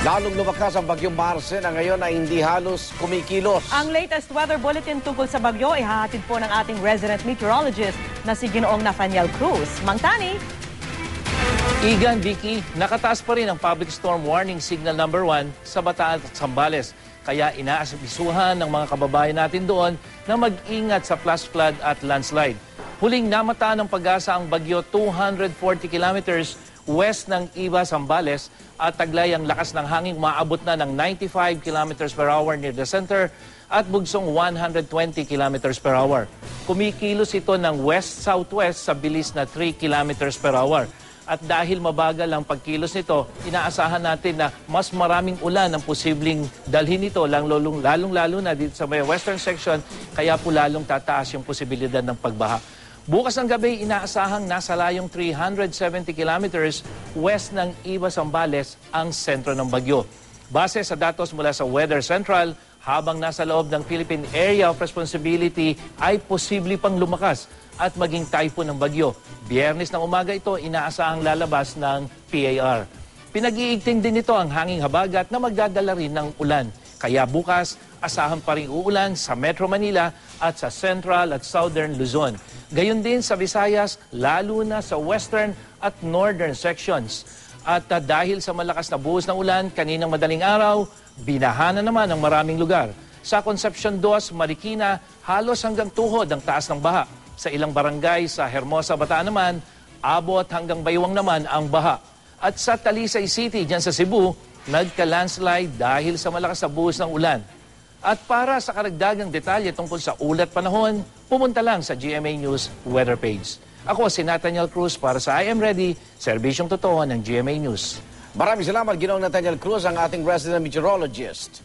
Lalong lumakas ang bagyong Marce na ngayon ay hindi halos kumikilos. Ang latest weather bulletin tungkol sa bagyo ay hahatid po ng ating resident meteorologist na si Ginoong Nathaniel Cruz. Mang Tani. Igan, Vicky, nakataas pa rin ang public storm warning signal number 1 sa Bataan at Zambales. Kaya inaasabisuhan ng mga kababayan natin doon na mag-ingat sa flash flood at landslide. Huling namataan ng pag-asa ang bagyo 240 kilometers west ng Iba, Zambales at taglay ang lakas ng hangin umaabot na ng 95 kilometers per hour near the center at bugsong 120 kilometers per hour. Kumikilos ito ng west-southwest sa bilis na 3 kilometers per hour. At dahil mabagal ang pagkilos nito, inaasahan natin na mas maraming ulan ang posibleng dalhin nito, lalong-lalo na dito sa may western section, kaya po lalong tataas yung posibilidad ng pagbaha. Bukas ng gabi, inaasahang nasa layong 370 kilometers west ng Iba, Zambales ang sentro ng bagyo. Base sa datos mula sa Weather Central, habang nasa loob ng Philippine Area of Responsibility ay posible pang lumakas at maging typhoon ng bagyo. Biyernes ng umaga ito, inaasahang lalabas ng PAR. Pinag-iigting din ito ang hanging habagat na magdadala rin ng ulan. Kaya bukas, asahan pa rin uulan sa Metro Manila at sa Central at Southern Luzon. Gayon din sa Visayas, lalo na sa Western at Northern sections. At dahil sa malakas na buhos ng ulan, kaninang madaling araw, binaha na naman ang maraming lugar. Sa Concepcion 2, Marikina, halos hanggang tuhod ang taas ng baha. Sa ilang barangay sa Hermosa, Bataan naman, abot hanggang Baywang naman ang baha. At sa Talisay City, dyan sa Cebu, nagka-landslide dahil sa malakas na buhos ng ulan. At para sa karagdagang detalye tungkol sa ulat panahon, pumunta lang sa GMA News weather page. Ako si Nathaniel Cruz para sa I Am Ready, serbisyong totoo ng GMA News. Maraming salamat, Ginoong Nathaniel Cruz, ang ating resident meteorologist.